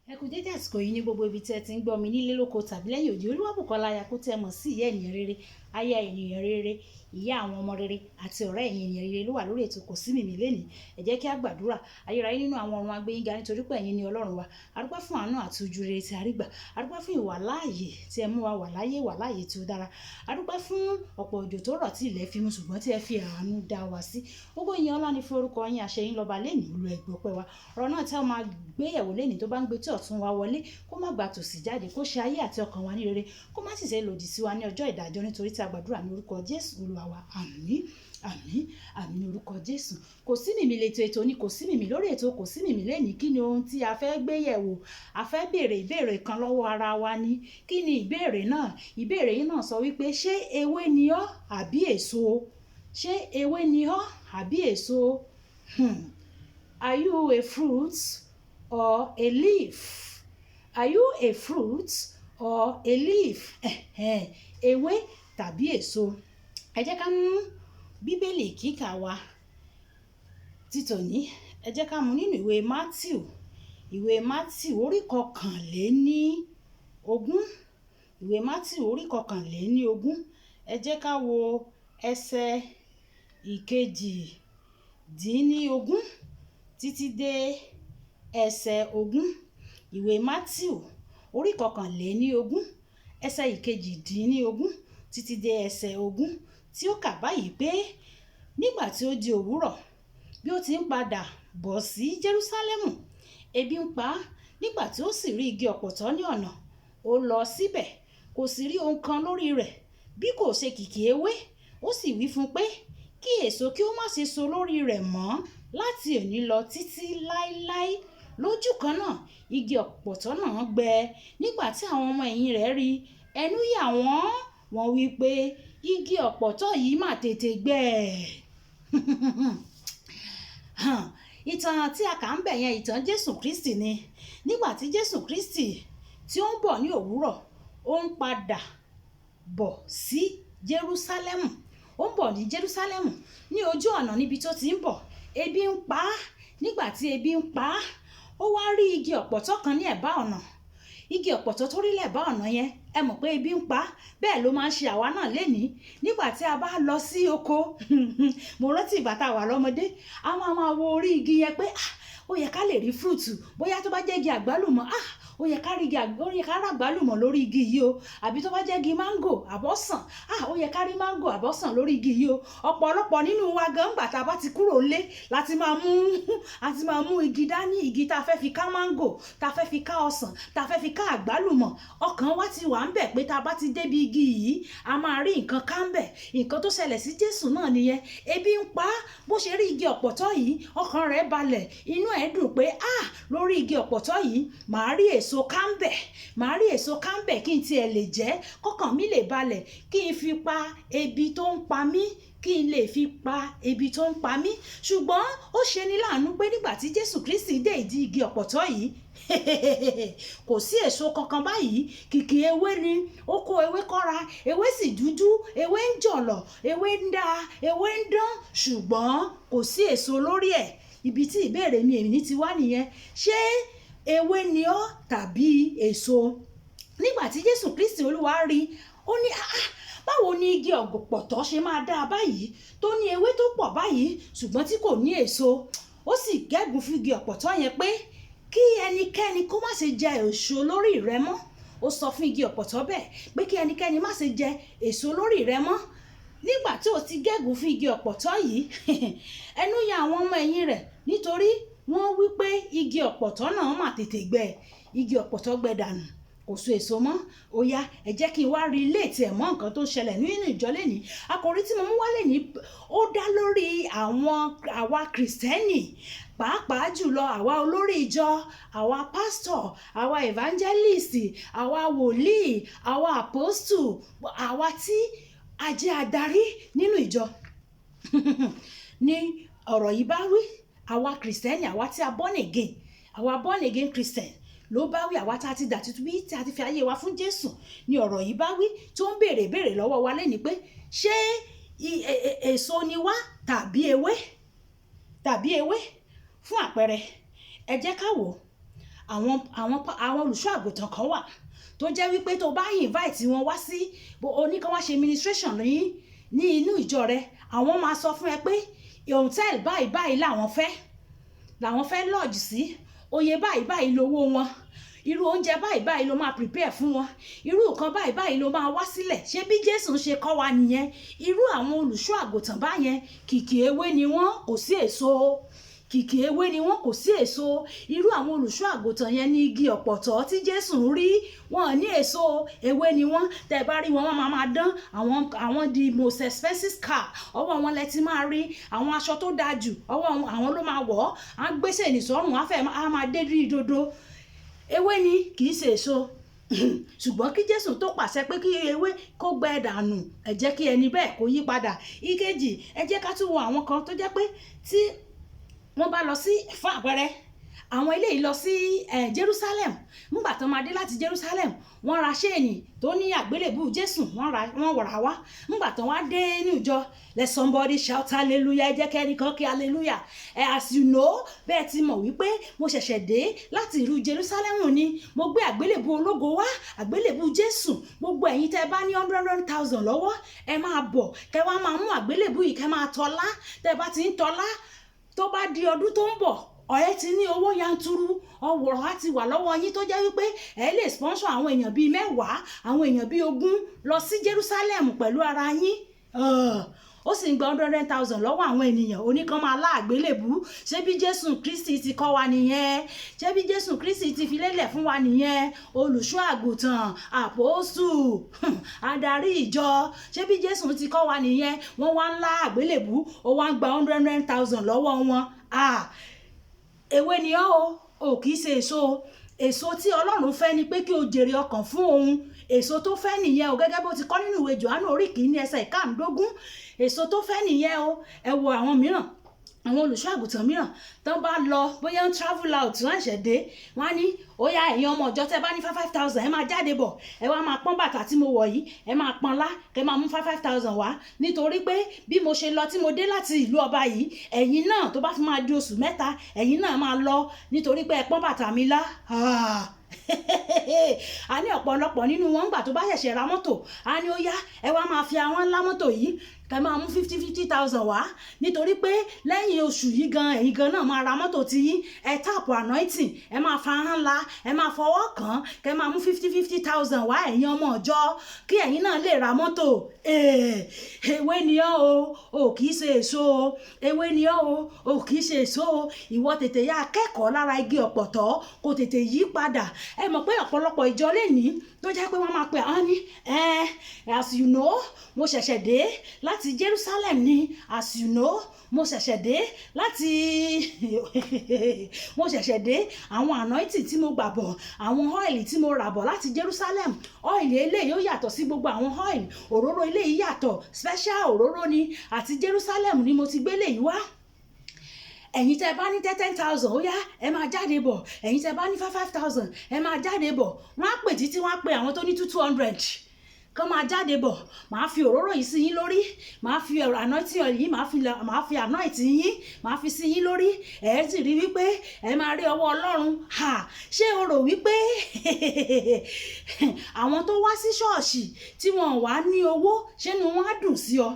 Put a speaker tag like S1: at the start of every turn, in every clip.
S1: Ẹ kú dédé àsìkò yìí ní gbogbo ibi tí ẹ ti ń gbọ́ mi nílé lóko tàbí lẹ́yìn òdì. Olúwabùkọ́lá aya kó tẹ́ mọ̀ sí ìyá ènìyàn rere, aya ènìyàn rere, ìyá àwọn ọmọ rere àti ọ̀rẹ́ ẹ̀yin ènìyàn rere ló wà lórí ètò Kò Sí Mìmí lénìí. Ẹ jẹ́ kí a gbàdúrà. Ayérayé nínú àwọn ọ̀run agbẹ́yìnga nítorí pé ẹ̀yin ni Ọlọ́run wa. A dúpẹ́ fún àánú àti ojú rere tí a rí gbà. A dúpẹ́ fún ìwà láàyè tí ẹ mú wa wà láàyè tí ó dára. A dúpẹ́ fún ọ̀pọ̀ òjò tó rọ̀ tí ilẹ̀ fi mu ṣùgbọ́n tí ẹ fi àánú dá wa sí. Gbogbo ìyìn ọlá ni fún orúkọ yín, àṣẹ yín lọ́ba lénìí, Olú ẹ gbọpẹ́ wa. Ọ̀rọ̀ náà tí a máa gbéyẹ̀wò lénìí tó bá ń gbé tí ọ̀tún wa wọlé kó má gbà tòsì jáde, kó ṣe ayé àti ọkàn wa ní rere, kó má sì ṣe lòdì sí wa ní ọjọ́ ìdájọ́, nítorí tí a gbàdúrà ní orúkọ Jésù Olúwa wa. Àmín àmín àmín ní orúkọ Jésù. Kò Sí Mìmí ètò ní Kò Sí Mìmí. Lórí ètò Kò Sí Mìmí lénìí, kí ni ohun tí a fẹ́ gbéyẹ̀wò? A fẹ́ béèrè ìbéèrè kan lọ́wọ́ ara wa ni. Kí ni ìbéèrè náà? Ìbéèrè yìí náà sọ wípé ṣé ewé ni ọ́ àbí èso? Ṣé ewé ni ọ́ àbí èso? Are you a fruit or a leaf? Are you a fruit or a leaf? Ewé tàbí èso. Ẹ jẹ́ ká mú bíbélì kíkà wa títòní. Ẹ jẹ́ ká mú nínú ìwé Mátíù orí kọkànléníogún. Ìwé Mátíù orí kọkànléníogún. Ẹ jẹ́ ká wo ẹsẹ̀ ìkejìdínlógún títí dé ẹsẹ̀ ogún. Ìwé Mátíù orí kọkànléníogún ẹsẹ̀ ìkejìdínlógún títí dé ẹsẹ̀ ogún, tí ó kà báyìí pé nígbà tí ó di òwúrọ̀, bí ó ti ń padà bọ̀ sí Jerúsálẹ́mù, ebi ń pa á. Nígbà tí ó sì rí igi ọ̀pọ̀tọ́ ní ọ̀nà, ó lọ síbẹ̀, kò sì rí ohun kan lórí rẹ̀ bí kò ṣe kìkì ewé. Ó sì wí fún un pé kí èso kí ó má ṣe so lórí rẹ̀ mọ́ láti òní lọ títí láéláé. Lójú kan náà igi ọ̀pọ̀tọ́ náà gbẹ. Nígbà tí àwọn ọmọ ẹ̀yìn rẹ̀ rí, ẹnu yà wọ́n wí pé igi ọ̀pọ̀tọ́ yìí mà tètè gbẹ. Ìtàn tí a kà ń bẹ̀ yẹn ìtàn Jésù Kristi ni. Nígbà tí Jésù Kristi tí ó ń bọ̀ ní òwúrọ̀, ó ń padà bọ̀ sí Jerúsálẹ́mù. Ó ń bọ̀ ní Jerúsálẹ́mù. Ní ojú ọ̀nà níbi tó ti ń bọ̀, ebi ń pa á. Nígbà tí ebi ń pa á, ó wá rí igi ọ̀pọ̀tọ́ kan ní ẹ̀bá ọ̀nà. Igi ọ̀pọ̀tọ́ tó rí lẹ́bàá ọ̀nà yẹn, ẹ mọ̀ pé ebi ń pa á. Bẹ́ẹ̀ ló máa ń ṣe àwa náà lénìí. Nígbà tí a bá lọ sí oko, mo rántí ìgbà tá a wà lọ́mọdé, a máa wo orí igi yẹn pé ó yẹ ká lè rí fúrúùtù. Bóyá tó bá jẹ́ igi àgbálùmọ̀, ó yẹ ká rí àgbálùmọ̀ lórí igi yìí o. Àbí tó bá jẹ́ igi máńgò àbọ̀sàn, ó yẹ ká rí máńgò àbọ̀sàn lórí igi yìí o. Ọ̀pọ̀lọpọ̀ nínú wa gan gbà tá a bá ti kúrò lé láti máa mú igi dání, igi tá a fẹ́ fi ká máńgò, tá a fẹ́ fi ká ọsàn, tá a fẹ́ fi ká àgbálùmọ̀. Ọkàn wa ti wà ń bẹ̀ pé tá a bá ti débi igi yìí, a máa rí nǹkan ká ń bẹ̀. Nǹkan tó ṣẹlẹ̀ sí Jésù náà nìyẹn. Ebi ń pa á. Bó ṣe rí igi ọ̀pọ̀tọ́ yìí, ọkàn rẹ̀ balẹ̀. Inú ẹ̀ dùn pé lórí igi ọ̀pọ̀tọ́ yìí màá rí èso ká ń bẹ̀. Màá rí èso ká ń bẹ̀ kí n tiẹ̀ lè jẹ, kọ́kàn mi lè balẹ̀, kí n fi pa ebi tó ń pa mí, kí n lè fi pa ebi tó ń pa mí. Ṣùgbọ́n ó ṣe ni láàánú pé nígbà tí Jésù Kristi dé ìdí igi ọ̀pọ̀tọ́ yìí, kò sí èso kankan báyìí. Kìkì ewé ni. Ó kó ewé kọ́ra, ewé sì dúdú, ewé ń jọ̀lọ̀, ewé ń dá, ewé ń dán, ṣùgbọ́n kò sí èso lórí ẹ̀. Ibi tí ìbéèrè mi èmi ti wá nìyẹn. Ṣé ewé ni ọ́ tàbí èso? Nígbà tí Jésù Kristi Olúwa rí, ó ní báwo ni igi ọ̀pọ̀tọ́ ṣe máa dáa báyìí tó ní ewé tó pọ̀ báyìí ṣùgbọ́n tí kò ní èso? Ó sì gégùn fún igi ọ̀pọ̀tọ́ yẹn pé kí ẹnikẹ́ni kó má ṣe jẹ èso lórí rẹ̀ mọ́. Ó sọ fún igi ọ̀pọ̀tọ́ bẹ́ẹ̀ pé kí ẹnikẹ́ni má ṣe jẹ èso lórí rẹ̀ mọ́. Nígbà tí ó ti gégùn fún igi ọ̀pọ̀tọ́ yìí, ẹnu yà àwọn ọmọ ẹ̀yìn rẹ̀ nítorí wọ́n wí pé igi ọ̀pọ̀tọ́ náà mà tètè gbẹ. Igi ọ̀pọ̀tọ́ gbẹ dànù, kò so èso mọ́. Ó yá, ẹ jẹ́ kí n wá rí ilé tí ẹ̀ mọ́ nǹkan tó ṣẹlẹ̀ nínú ìjọ lénìí. Àkòrí tí mo mú wá lénìí ó dá lórí àwa Kristẹni, pàápàá jùlọ àwa olórí ìjọ, àwa pásítọ̀, àwa evangelist, àwa wòlíì, àwa apostle, àwa tí a jẹ́ adarí nínú ìjọ. Ní ọ̀rọ̀ yìí bá wí. Àwa Kristẹni, àwa tí a born again Christian ló bá wí. Àwa tá a ti dà tuntun bí tí a ti fi ayé wa fún Jésù ní ọ̀rọ̀ yìí bá wí, tó ń béèrè lọ́wọ́ wa lénìí pé ṣé èso ni wá tàbí ewé? Fún àpẹẹrẹ, ẹ jẹ́ ká wò. àwọn olùṣọ́ àgùntàn kan wà tó jẹ́ wípé tó bá invite wọn wá sí oníkan wá ṣe ministration ní inú ìjọ rẹ, àwọn máa sọ fún ẹ pé hòtẹ́ẹ̀lì báyìí làwọn fẹ́ lodge sí, oye báyìí lówó wọn, irú oúnjẹ báyìí ló máa prepare fún wọn, irú nǹkan báyìí ló máa wá sílẹ̀. Ṣé bí Jésù ṣe kọ́ wa nìyẹn? Irú àwọn olùṣọ́ àgùntàn báyẹn kìkì ewé ni wọ́n, kò sí èso. Kìkì ewé ni wọ́n, kò sí èso. Irú àwọn olùṣọ́ àgùntàn yẹn ní igi ọ̀pọ̀tọ́ tí Jésù ń rí, wọn ní èso, ewé ni wọ́n. Tẹ́ bá rí wọn, wọ́n máa dán àwọn the most expensive car, ọwọ́ wọn lẹ ti máa rí àwọn aṣọ tó dáa jù, ọwọ́ àwọn ló máa wọ̀, á gbèsè nìsọ́rùn, á máa dé rí dodo. Ewé ni, kì í ṣe èso. Ṣùgbọ́n kí Jésù tó pàṣẹ pé kí ewé kó gbẹ dànù, ẹ jẹ́ kí ẹni bẹ́ẹ̀ kó yí padà. Ìkejì, ẹ jẹ́ ká tún wo àwọn kan tó jẹ́ pé tí wọ́n bá lọ sí fún àpẹẹrẹ àwọn eléyìí lọ sí Jerusalem, nígbà tó máa dé láti Jerusalem wọ́n ra ṣéènì tó ní àgbélébù Jésù, wọ́n rà wá. Nígbà tó wá dé ní ìjọ, let somebody shout hallelujah, ẹ jẹ́ kẹ́nìkan kí hallelujah. As you know, bẹ́ẹ̀ ti mọ̀ wípé mo ṣẹ̀ṣẹ̀ dé láti ìlú Jerusalem ni, mo gbé àgbélébù ológo wá, àgbélébù Jésù. Gbogbo ẹ̀yin tẹ́ bá ní 100,000 lọ́wọ́, ẹ máa bọ̀ kẹ́ wá máa mú àgbélébù yìí kẹ́ máa tọ́lá. Tẹ́ bá ti ń tọ́lá, tó bá di ọdún tó ń bọ̀, ọ̀rẹ́ ti ní owó yanturu, ọwọ́rọ̀ á ti wà lọ́wọ́ yín tó jẹ́ wípé ẹ lè sponsor àwọn èèyàn bíi 10, àwọn èèyàn bíi 20 lọ sí Jerusalem pẹ̀lú ara yín. Ó sì ń gba 100,000 lọ́wọ́ àwọn ènìyàn, oníkan máa lá àgbélébù. Ṣé bí Jésù Kristi ti kọ́ wa nìyẹn? Ṣé bí Jésù Kristi ti fi lélẹ̀ fún wa nìyẹn? Olùṣọ́ àgùntàn, àpọ́sù, adarí ìjọ, ṣé bí Jésù ti kọ́ wa nìyẹn? Wọ́n wá ń lá àgbélébù, ó wá ń gba 100,000 lọ́wọ́ wọn. Ewé ni ò kì í ṣe èso. Èso tí Ọlọ́run fẹ́ ni pé kí o jèrè ọkàn fún òun. Èso tó fẹ́ nìyẹn gẹ́gẹ́ bó ti kọ́ nínú ìwé Jòhánù orí 1 ẹsẹ̀ 15. Èso tó fẹ́ nìyẹn ẹ wo àwọn mìíràn, àwọn olùṣọ́ àgùntàn mìíràn tán bá lọ bóyá ń travel out wọ́n ṣẹ̀ dé, wọ́n á ní ó yá ẹ̀yin ọmọ ìjọ tẹ́ bá ní 5,000 ẹ máa jáde bọ̀, ẹ wá máa pọ́n bàtà tí mo wọ̀ yìí, ẹ máa pọ́n lá, kẹ́ máa mú 5,000 wá, nítorí pé bí mo ṣe lọ tí mo dé láti ìlú ọba yìí, ẹ̀yin náà tó bá fi máa di oṣù 3 ẹ̀yin náà máa lọ, nítorí pé ẹ pọ́n bàtà mi lá. A ní ọ̀pọ̀lọpọ̀ nínú wọn gbà tó bá ṣẹ̀ṣẹ̀ ra mọ́tò, a ní ó yá ẹ wá máa fi àwọn ńlá mọ́tò yìí kẹ́ máa mú 50,000 wá, nítorí pé lẹ́yìn oṣù yìí gan ẹ̀yin gan náà máa ra mọ́tò tí yín, ẹ tap anointing, ẹ máa fa hàn la, ẹ máa fọwọ́ kàn, kẹ́ máa mú 50,000 wá ẹ̀yin ọmọ ọjọ́ kí ẹ̀yin náà lè ra mọ́tò. Ewé ni ò kì í ṣe èso. Ewé ni ò kì í ṣe èso. Ìwọ tètè yá akẹ́kọ̀ọ́ lára igi ọ̀pọ̀tọ́ kó tètè yí padà. Ẹ mọ̀ pé ọ̀pọ̀lọpọ̀ ìjọ lénìí tó jẹ́ pé wọ́n máa pè á ní as you know, mo ṣẹ̀ṣẹ̀ dé láti Jerusalem ni, as you know, mo ṣẹ̀ṣẹ̀ dé láti mo ṣẹ̀ṣẹ̀ dé, àwọn anointing tí mo gbà bọ̀, àwọn oil tí mo rà bọ̀ láti Jerusalem, oil eléyìí ó yàtọ̀ sí gbogbo àwọn oil, òróró eléyìí yàtọ̀, special òróró ni, àti Jerusalem ni mo ti gbé léyìí wá. Ẹ̀yin tẹ́ bá ní 10,000 ó yá ẹ máa jáde bọ̀, ẹ̀yin tẹ́ bá ní 5,000 ẹ máa jáde bọ̀. Wọ́n á pè títí wọ́n á pè àwọn tó ní 200 kán máa jáde bọ̀, màá fi òróró yìí sí yín lórí, màá fi anointing oil yìí, màá fi anointing yín, màá fi sí yín lórí, ẹ sì rí wípé ẹ máa rí ọwọ́ Ọlọ́run. Ṣé o rò wípé àwọn tó wá sí ṣọ́ọ̀ṣì tí wọ́n wá ní owó, ṣé inú wọn á dùn sí ọ?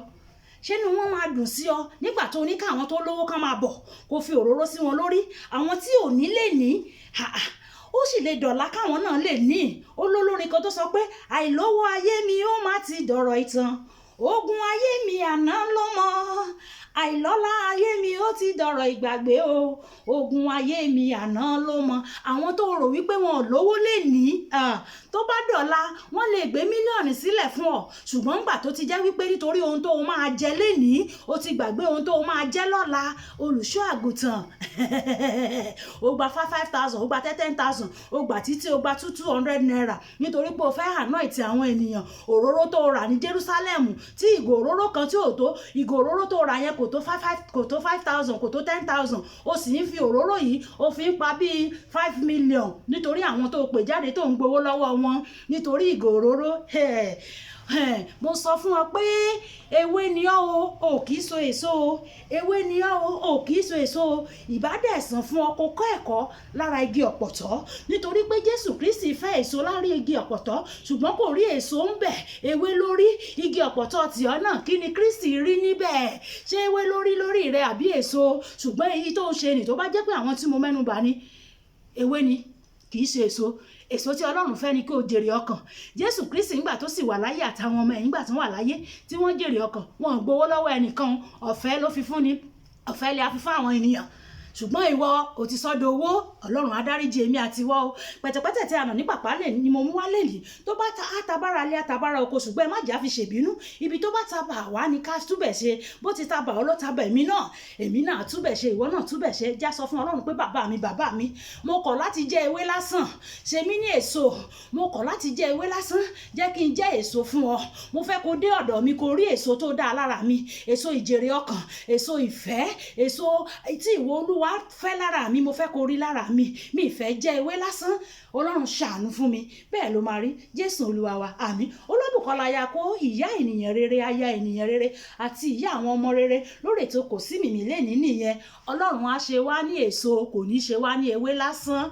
S1: Ṣé inú wọn máa dùn sí ọ nígbà tó ní káwọn tó lówó kán máa bọ̀ kó fi òróró sí wọn lórí? Àwọn tí ò ní lè ní, ó sì lè dọ̀la káwọn náà lè ní. Olólórin kan tó sọ pé àìlówó ayé mi ó má ti dọ̀rọ̀ ìtàn, ogun ayé mi àná ló mọ̀, àìlọ́lá ayé mi ó ti dọ̀rọ̀ ìgbàgbé o, ogun ayé mi àná ló mọ̀. Àwọn tó rò wípé wọn ò lówó lè ní, tó bá dọ̀la wọ́n lè gbé mílíọ̀nù sílẹ̀ fún ọ, ṣùgbọ́n ńgbà tó ti jẹ́ wípé nítorí ohun tó o máa jẹ lénìí o ti gbàgbé ohun tó o máa jẹ lọ́la. Olùṣọ́ àgùntàn o gba 5,000, o gba 10,000, o gba títí o gba 200 naira nítorí pé o fẹ́ anoint àwọn ènìyàn. Òróró tó rà ní Jerusalem tí ìgò òróró kan tí ò tó, ìgò òróró tó rà yẹn kò tó 5,000, kò tó 10,000, o sì ń fi òróró yìí o fi ń pa bíi 5 million nítorí àwọn tó pè jáde tó ń gbowó lọ́wọ́ wọn nítorí ìgò òróró. mo sọ fún ọ pé ewé ni ọ́ o kì í so èso o, ewé ni ọ́ o kì í so èso o. Ìbádẹ́sàn fún ọ kó kọ́ ẹ̀kọ́ lára igi ọ̀pọ̀tọ́, nítorí pé Jésù Kristi fẹ́ èso lára igi ọ̀pọ̀tọ́ ṣùgbọ́n kò rí èso ń bẹ̀, ewé lórí. Igi ọ̀pọ̀tọ́ tìọ́ náà kí ni Kristi rí níbẹ̀? Ṣé ewé lórí rẹ àbí èso? Ṣùgbọ́n èyí tó ń ṣe nì tó bá jẹ́ pé àwọn tí mo mẹ́nu bà ní ewé ni kì í ṣe èso. Èso tí Ọlọ́run fẹ́ ni kí o jèrè ọkàn. Jésù Kristi nígbà tó sì wà láyé àtàwọn ọmọ ẹ̀ nígbà tí wọ́n wà láyé tí wọ́n jèrè ọkàn, wọn ò gbowó lọ́wọ́ ẹnìkan, ọ̀fẹ́ ló fi fún ni, ọ̀fẹ́ lè a fi fún àwọn ènìyàn. Ṣùgbọ́n ìwọ ò ti sọ́dọ̀ owó, Ọlọ́run á dáríjì èmi àti ìwọ o. Pẹ̀tẹ̀pẹ̀tẹ̀ tí a nà ní pàpà lè ni mo mú wá lẹ́yìn. Tó bá atabára lé atabára oko, ṣùgbọ́n ẹ má jà fi ṣèbínú. Ibi tó bá tabà wá ni ká túbẹ̀ ṣe. Bó ti tabà ọ ló tabà èmi náà túbẹ̀ ṣe, ìwọ náà túbẹ̀ ṣe. Já sọ fún Ọlọ́run pé bàbá mi, mo kọ̀ láti jẹ́ ewé lásán, ṣe mí ní èso. Mo kọ̀ láti jẹ́ ewé lásán, jẹ́ kí n jẹ́ èso fún ọ. Mo fẹ́ kó dé ọ̀dọ̀ mi kó rí èso tó dáa lára mi, èso ìjèrè ọkàn, èso ìfẹ́, èso tí ìwọ Olúwa fẹ́ lára mi, mo fẹ́ kó rí lára mi. Mi ìfẹ́ jẹ́ ewé lásán. Ọlọ́run ṣàánú fún mi. Bẹ́ẹ̀ ló máa rí. Jésù Olúwa wa, àmín. Olóbùkọ́lá ya kó ìyá ènìyàn rere, aya ènìyàn rere àti ìyá àwọn ọmọ rere lórí ètò Kò Sí Mìmí Lénìí nìyẹn. Ọlọ́run á ṣe wá ní èso, kò ní ṣe wá ní ewé lásán.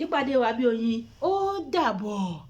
S1: Ìpàdé wa bí oyin, ó dàbọ̀.